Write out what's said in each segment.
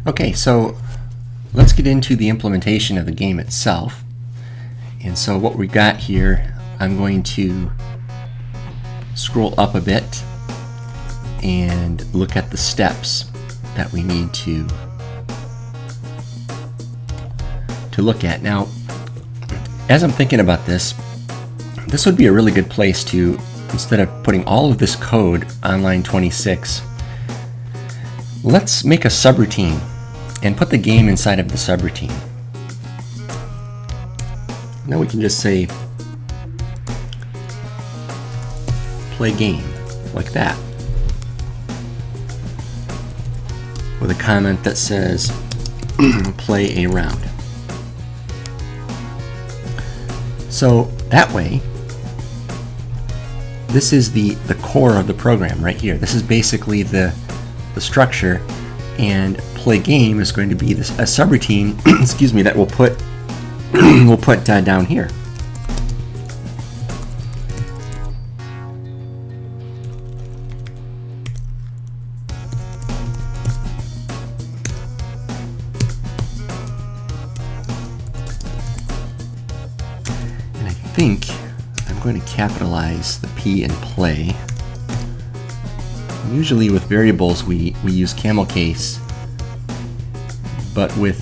Okay, so let's get into the implementation of the game itself. And so what we got here, I'm going to scroll up a bit and look at the steps that we need to look at. Now, as I'm thinking about this, this would be a really good place to, instead of putting all of this code on line 26, let's make a subroutine and put the game inside of the subroutine. Now we can just say play game, like that, with a comment that says play a round. So that way, this is the core of the program right here. This is basically the structure, and play game is going to be this, a subroutine excuse me, that we'll put down here. And I think I'm going to capitalize the P in play. Usually with variables we use camel case, but with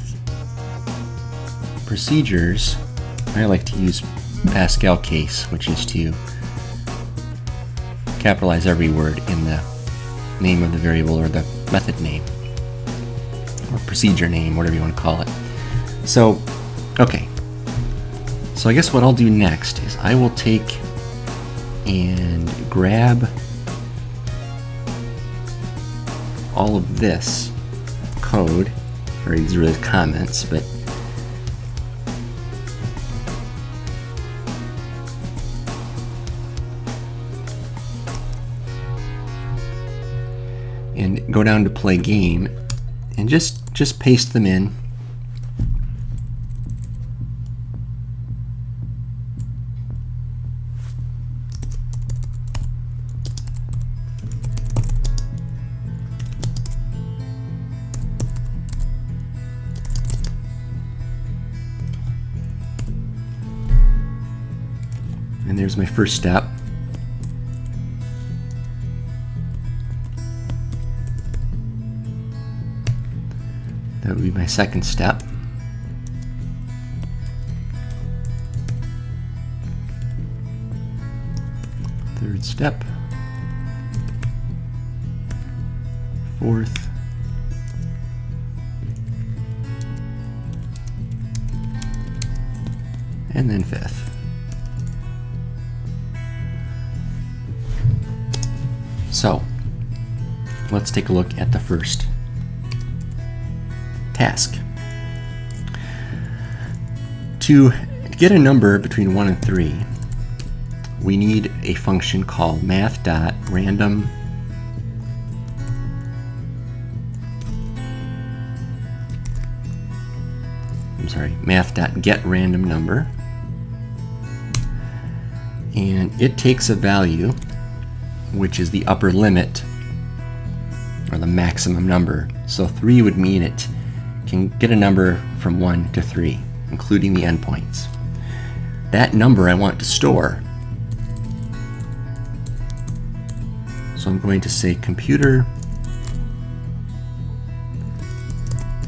procedures I like to use Pascal case, which is to capitalize every word in the name of the variable or the method name or procedure name, whatever you want to call it. So, okay. So I guess what I'll do next is I will take and grab all of this code, or these are the comments, but and go down to play game and just paste them in. And there's my first step. That would be my second step. Third step. Fourth. And then fifth. So, let's take a look at the first task. To get a number between 1 and 3, we need a function called math.random math.getRandomNumber, and it takes a value which is the upper limit or the maximum number. So 3 would mean it can get a number from 1 to 3, including the endpoints. That number I want to store. So I'm going to say computer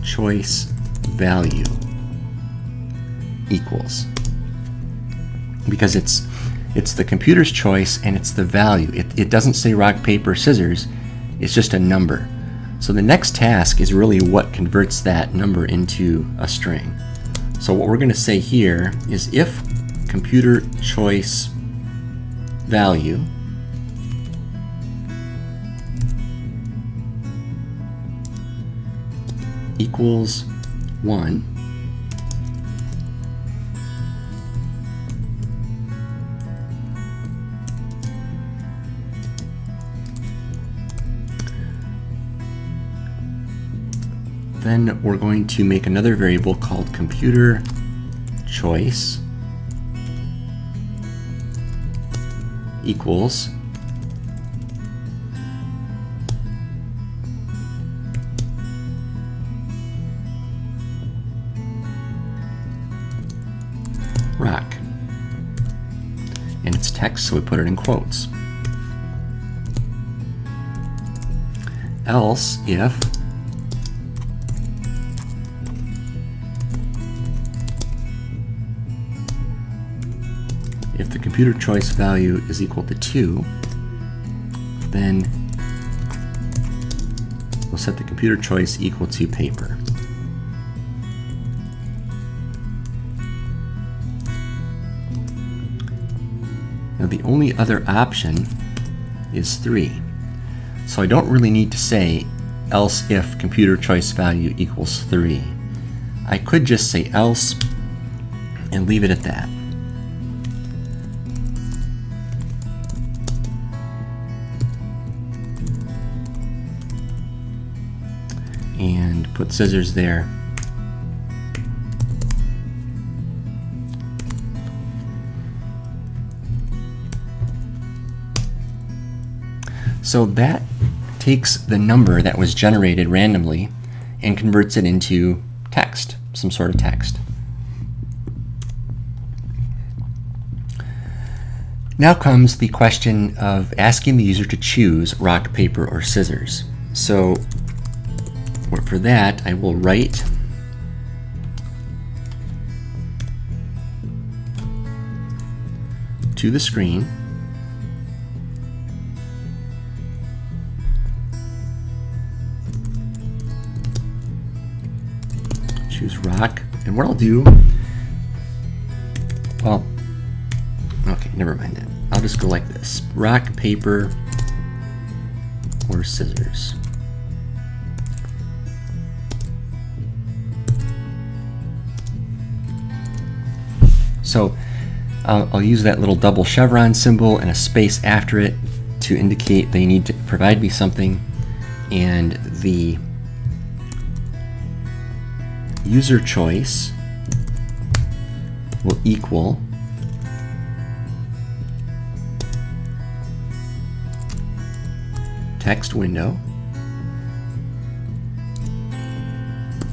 choice value equals, because it's the computer's choice and it's the value. It doesn't say rock, paper, scissors. It's just a number. So the next task is really what converts that number into a string. So what we're going to say here is if computer choice value equals 1, then we're going to make another variable called computer choice equals text, so we put it in quotes. Else if the computer choice value is equal to 2, then we'll set the computer choice equal to paper. Now the only other option is 3. So I don't really need to say else if computer choice value equals 3. I could just say else and leave it at that. And put scissors there. So that takes the number that was generated randomly and converts it into text, some sort of text. Now comes the question of asking the user to choose rock, paper, or scissors. So for that, I will write to the screen choose rock, and what I'll do, well, okay, never mind that. I'll just go like this: rock, paper, or scissors. So I'll use that little double chevron symbol and a space after it to indicate they need to provide me something, and the user choice will equal text window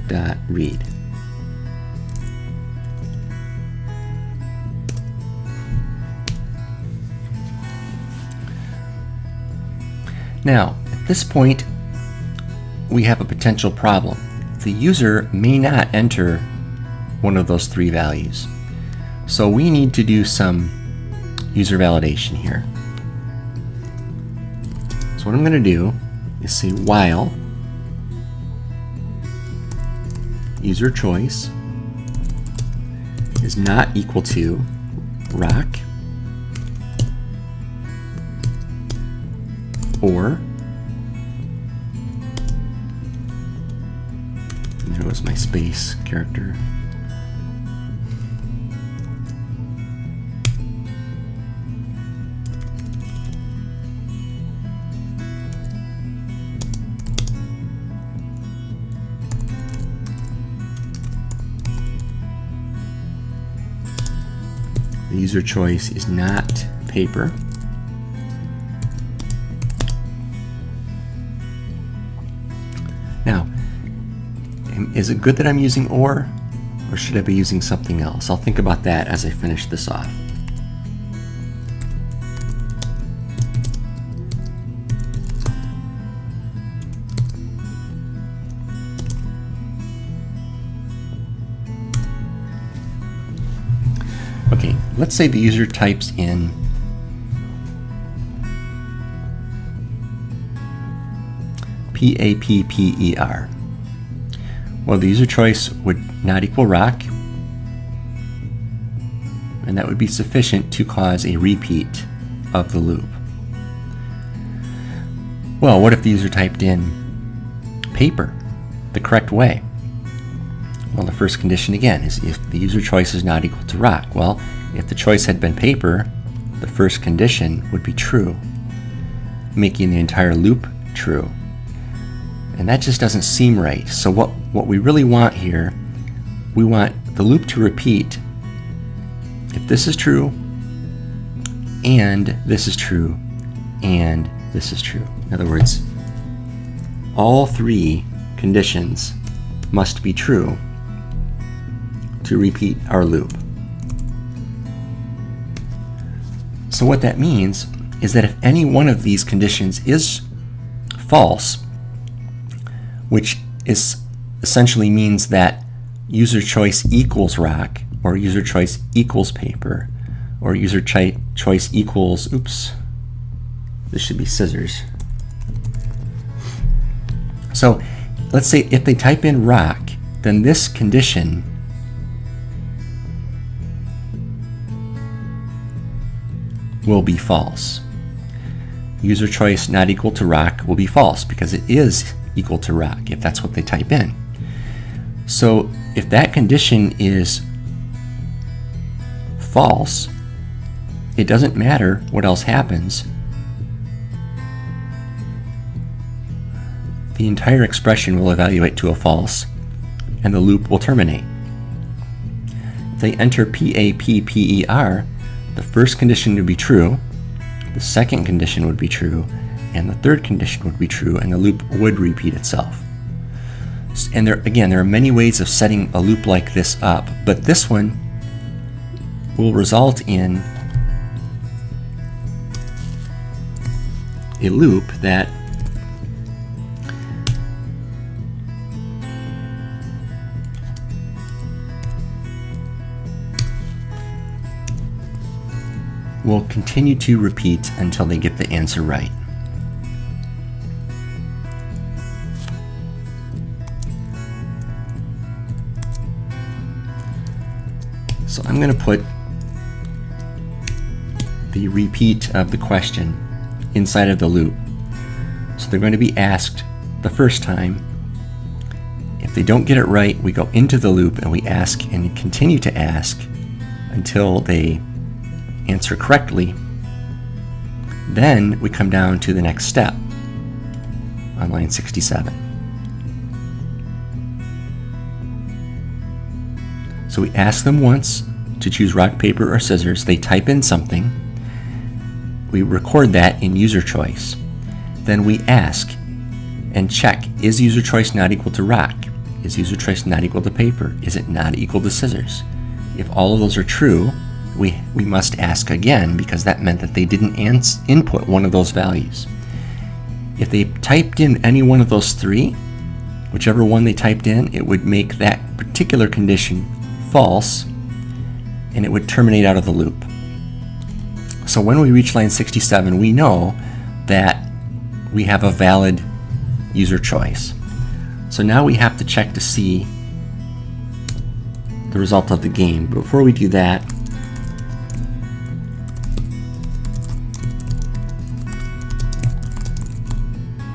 dot read. Now, at this point, we have a potential problem. The user may not enter one of those 3 values. So we need to do some user validation here. So what I'm going to do is say while user choice is not equal to rock or, and there was my space character, the user choice is not paper. Now, is it good that I'm using or should I be using something else? I'll think about that as I finish this off. Okay, let's say the user types in PAPPER. Well, the user choice would not equal rock, and that would be sufficient to cause a repeat of the loop. Well, what if the user typed in paper the correct way? Well, the first condition again is if the user choice is not equal to rock. Well, if the choice had been paper, the first condition would be true, making the entire loop true. And that just doesn't seem right. So what we really want here, we want the loop to repeat if this is true, and this is true, and this is true. In other words, all 3 conditions must be true to repeat our loop. So what that means is that if any one of these conditions is false, which essentially means that user choice equals rock, or user choice equals paper, or user choice equals, oops, this should be scissors. So let's say if they type in rock, then this condition will be false. User choice not equal to rock will be false because it is equal to rock if that's what they type in. So if that condition is false, it doesn't matter what else happens. The entire expression will evaluate to a false, and the loop will terminate. If they enter PAPPER, the first condition would be true, the second condition would be true, and the third condition would be true, and the loop would repeat itself. And there are many ways of setting a loop like this up, but this one will result in a loop that will continue to repeat until they get the answer right. So I'm going to put the repeat of the question inside of the loop. So they're going to be asked the first time. If they don't get it right, we go into the loop and we ask and continue to ask until they answer correctly. Then we come down to the next step on line 67. So we ask them once to choose rock, paper, or scissors. They type in something. We record that in user choice. Then we ask and check, is user choice not equal to rock? Is user choice not equal to paper? Is it not equal to scissors? If all of those are true, we must ask again, because that meant that they didn't input one of those values. If they typed in any one of those three, whichever one they typed in, it would make that particular condition false, and it would terminate out of the loop. So when we reach line 67, we know that we have a valid user choice. So now we have to check to see the result of the game. But before we do that,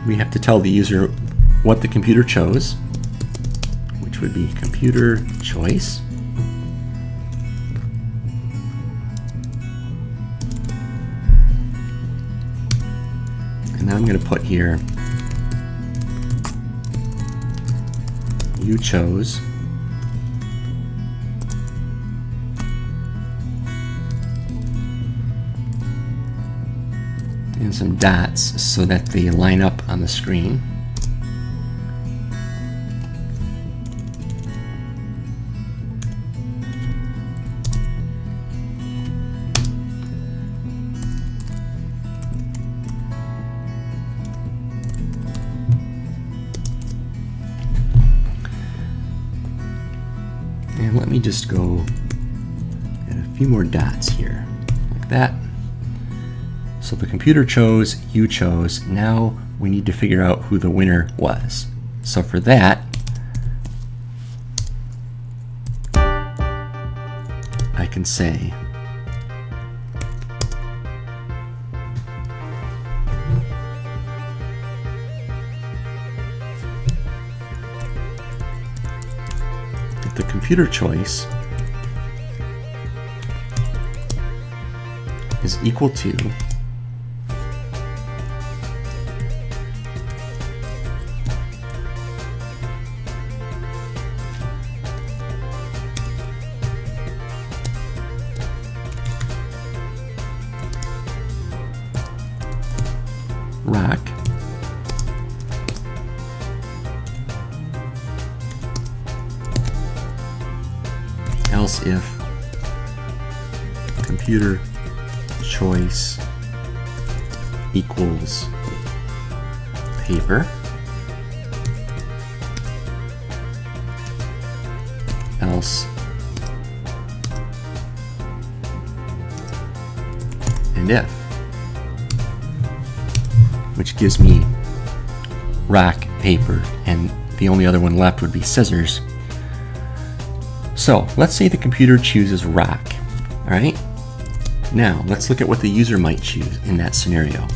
we have to tell the user what the computer chose, which would be computer choice. And now I'm going to put here, you chose. And some dots so that they line up on the screen. And let me just go add a few more dots here, like that. So the computer chose, you chose. Now we need to figure out who the winner was. So for that, I can say that the computer choice is equal to rock else if computer choice equals paper, else and if, which gives me rock, paper, and the only other one left would be scissors. So let's say the computer chooses rock. All right, now let's look at what the user might choose in that scenario.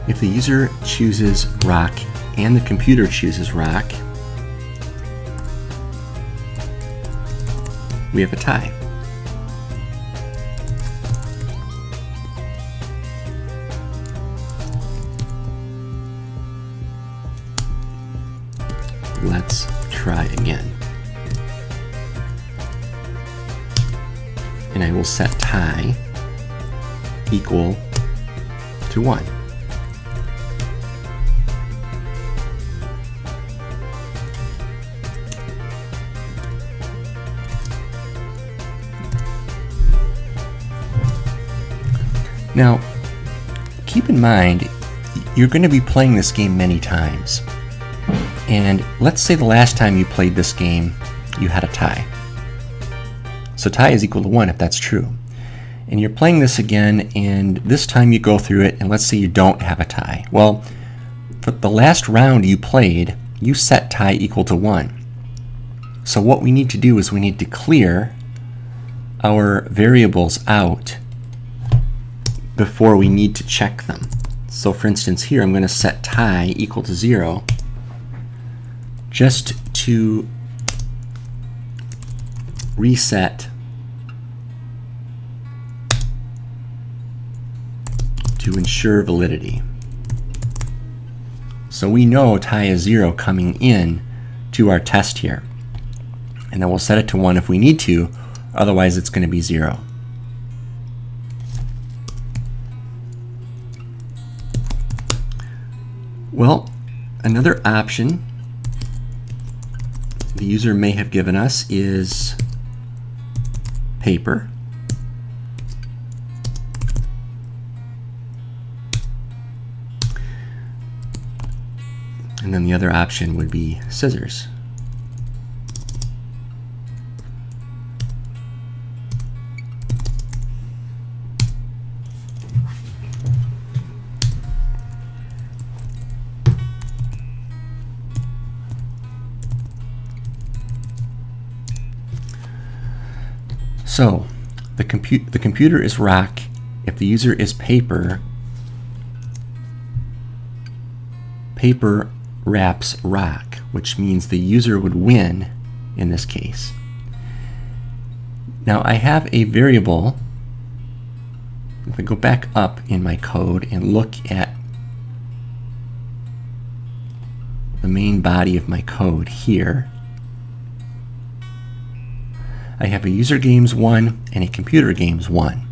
If the user chooses rock and the computer chooses rock, we have a tie. Let's try again. And I will set tie equal to 1. Now, keep in mind, you're going to be playing this game many times. And let's say the last time you played this game, you had a tie. So tie is equal to 1 if that's true. And you're playing this again, and this time you go through it, and let's say you don't have a tie. Well, for the last round you played, you set tie equal to 1. So what we need to do is we need to clear our variables out before we need to check them. So for instance here, I'm going to set tie equal to 0 just to reset to ensure validity. So we know tie is 0 coming in to our test here. And then we'll set it to 1 if we need to, otherwise it's going to be 0. Well, another option the user may have given us is paper. And then the other option would be scissors. So the computer is rock. If the user is paper, paper wraps rock, which means the user would win in this case. Now I have a variable. If I go back up in my code and look at the main body of my code here, I have a user games 1 and a computer games 1.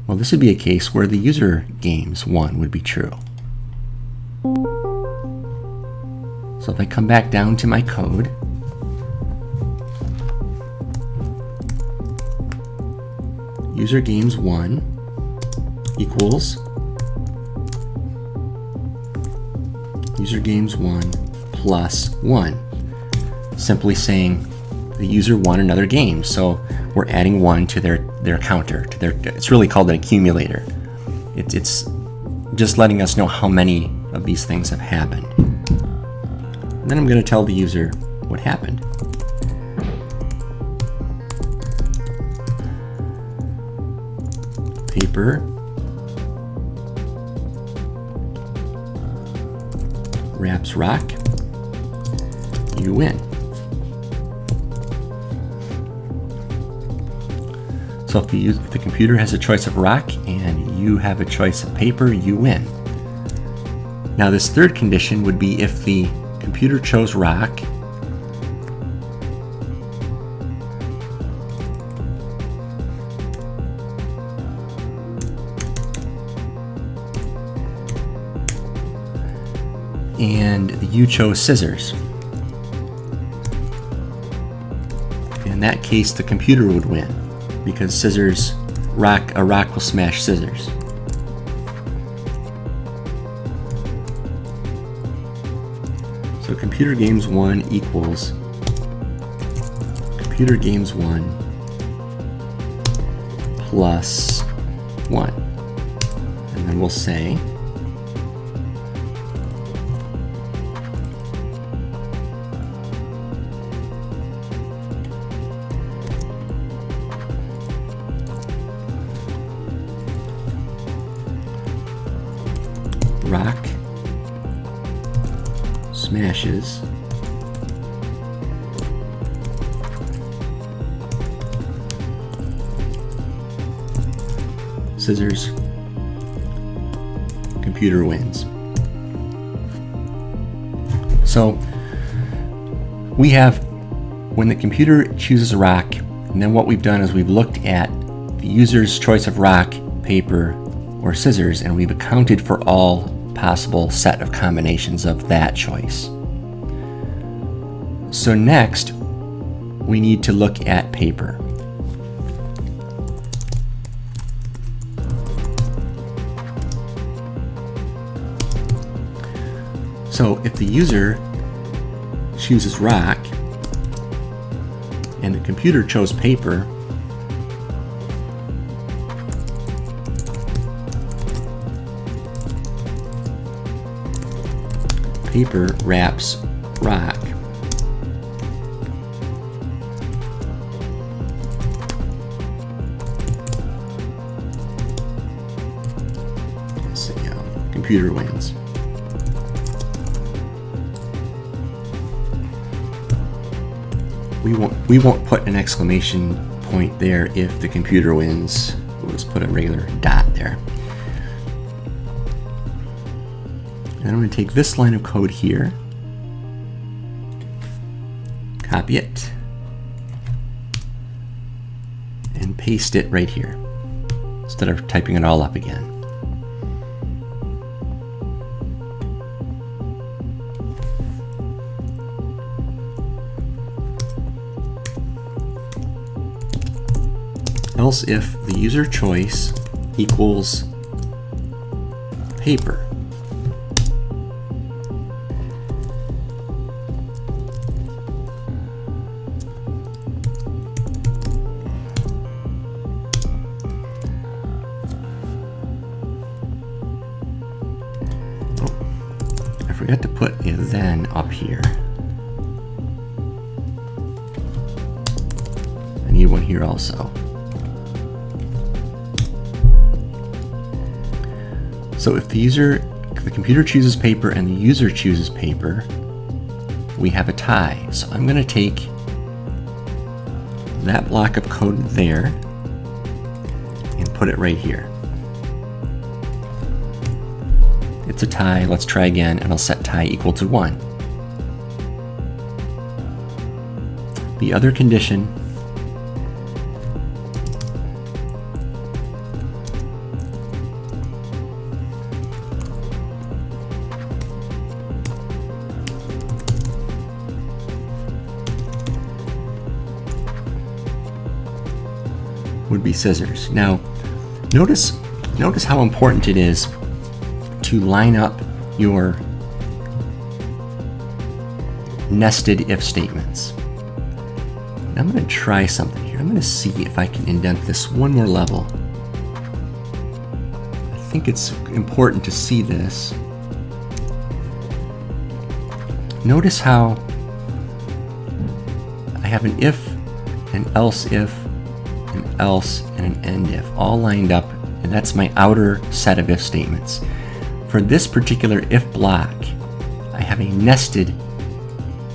Well, this would be a case where the user games 1 would be true. So if I come back down to my code, user games 1 equals user games 1 plus 1. Simply saying the user won another game, so we're adding 1 to their counter. It's really called an accumulator. It's just letting us know how many of these things have happened. And then I'm going to tell the user what happened. Paper wraps rock, you win. So if the computer has a choice of rock and you have a choice of paper, you win. Now this third condition would be if the computer chose rock, and you chose scissors. In that case, the computer would win because a rock will smash scissors. So computer games 1 equals computer games 1 plus 1. And then we'll say rock smashes scissors, computer wins. So we have when the computer chooses a rock, and then what we've done is we've looked at the user's choice of rock, paper, or scissors, and we've accounted for all possible set of combinations of that choice. So next, we need to look at paper. So if the user chooses rock and the computer chose paper, paper wraps rock. Let's see, computer wins. We won't put an exclamation point there if the computer wins. We'll just put a regular dot there. And I'm going to take this line of code here, copy it, and paste it right here instead of typing it all up again. Else if the user choice equals paper. I forgot to put a then up here. I need one here also. So if the computer chooses paper and the user chooses paper, we have a tie. So I'm going to take that block of code there and put it right here. It's a tie. Let's try again, and I'll set tie equal to 1. The other condition would be scissors. Now, notice how important it is to line up your nested if statements. And I'm going to try something here. I'm going to see if I can indent this one more level. I think it's important to see this. Notice how I have an if, an else if, an else, and an end if all lined up, and that's my outer set of if statements. For this particular if block, I have a nested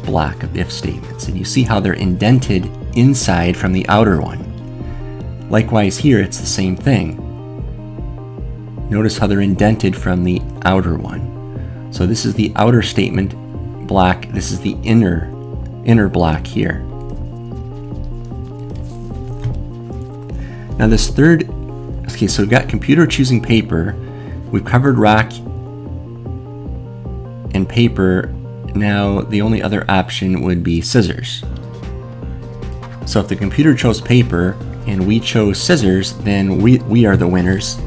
block of if statements, and you see how they're indented inside from the outer one. Likewise here, it's the same thing. Notice how they're indented from the outer one. So this is the outer statement block. This is the inner block here. Now this third, okay, so we've got computer choosing paper. We've covered rock and paper. Now the only other option would be scissors. So if the computer chose paper and we chose scissors, then we are the winners,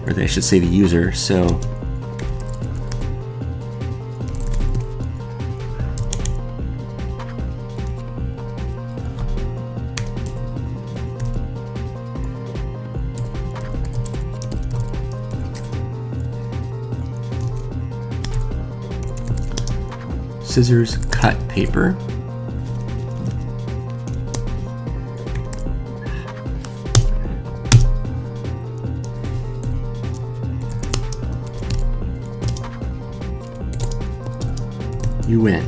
or I should say the user. So scissors cut paper. You win.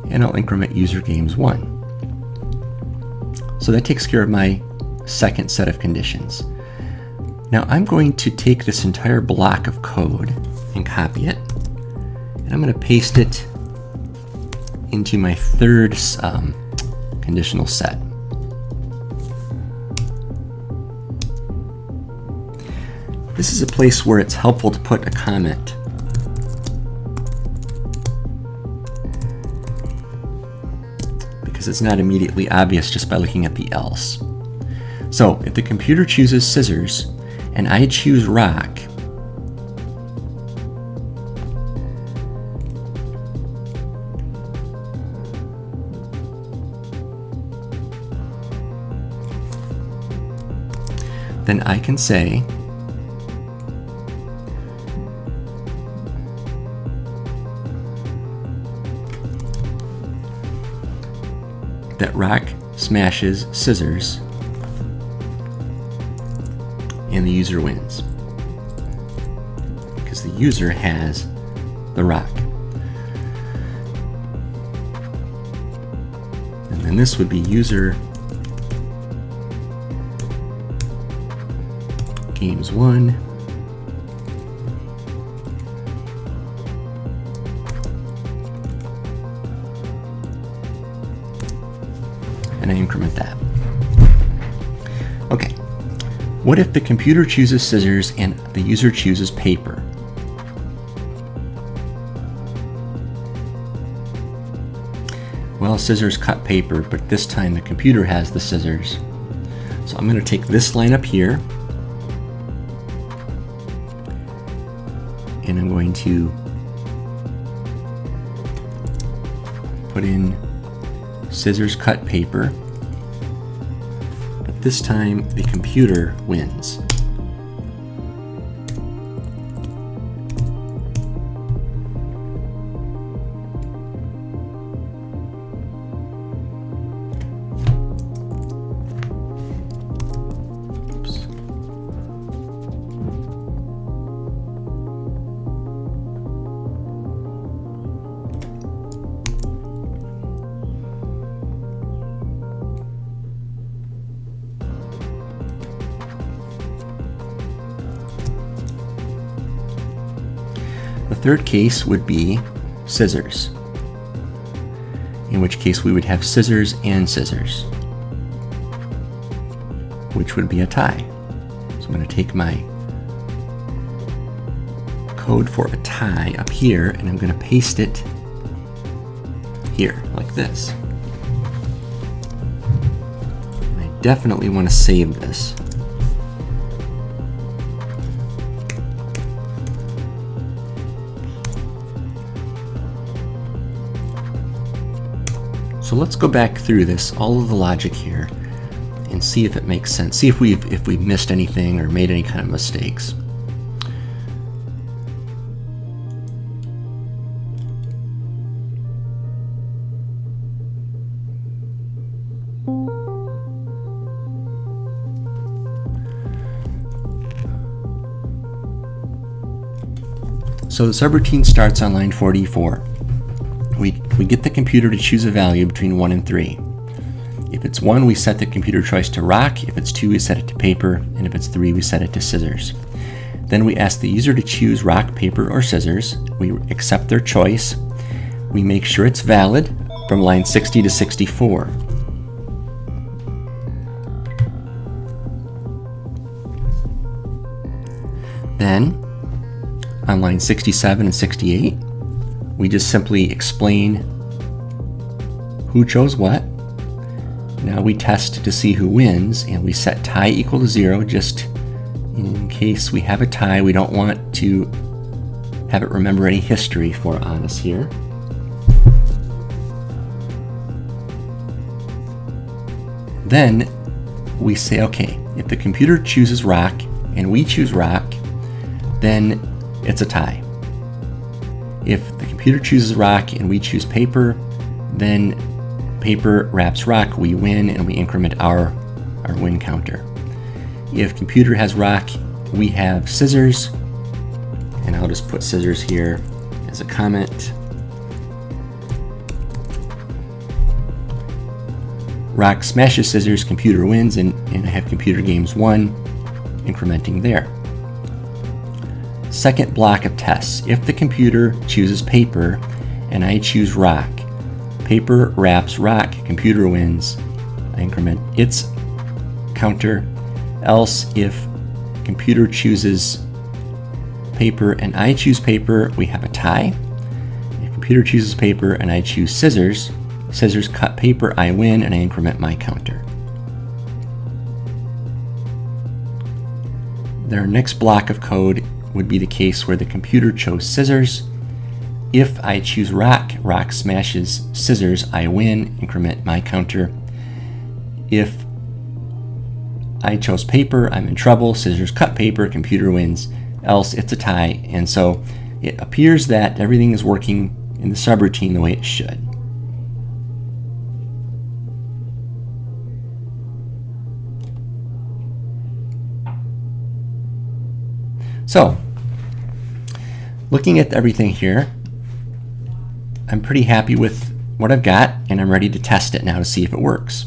And I'll increment user games 1. So that takes care of my second set of conditions. Now I'm going to take this entire block of code and copy it, and I'm going to paste it into my third conditional set. This is a place where it's helpful to put a comment. Because it's not immediately obvious just by looking at the else. So if the computer chooses scissors and I choose rock, then I can say that rock smashes scissors and the user wins, because the user has the rock. And then this would be user games 1 and I increment that. Okay. What if the computer chooses scissors and the user chooses paper? Well, scissors cut paper, but this time the computer has the scissors. So I'm going to take this line up here, and I'm going to put in scissors cut paper. This time, the computer wins. Oops. The third case would be scissors, in which case we would have scissors and scissors, which would be a tie. So I'm going to take my code for a tie up here, and I'm going to paste it here, like this. And I definitely want to save this. So let's go back through this, all of the logic here, and see if it makes sense. See if we've missed anything or made any kind of mistakes. So the subroutine starts on line 44. We get the computer to choose a value between 1 and 3. If it's 1, we set the computer choice to rock. If it's 2, we set it to paper. And if it's 3, we set it to scissors. Then we ask the user to choose rock, paper, or scissors. We accept their choice. We make sure it's valid from line 60 to 64. Then, on line 67 and 68, we just simply explain who chose what. Now we test to see who wins, and we set tie equal to 0 just in case we have a tie. We don't want to have it remember any history for on us here. Then we say, okay, if the computer chooses rock and we choose rock, then it's a tie. If the computer chooses rock and we choose paper, then paper wraps rock, we win, and we increment our win counter. If computer has rock, we have scissors, and I'll just put scissors here as a comment. Rock smashes scissors, computer wins, and I have computer games 1, incrementing there. Second block of tests. If the computer chooses paper and I choose rock, paper wraps rock, computer wins, I increment its counter. Else, if computer chooses paper and I choose paper, we have a tie. If computer chooses paper and I choose scissors, scissors cut paper, I win, and I increment my counter. Their next block of code would be the case where the computer chose scissors. If I choose rock, rock smashes scissors, I win, increment my counter. If I chose paper, I'm in trouble, scissors cut paper, computer wins, else it's a tie. And so it appears that everything is working in the subroutine the way it should. So, looking at everything here, I'm pretty happy with what I've got, and I'm ready to test it now to see if it works.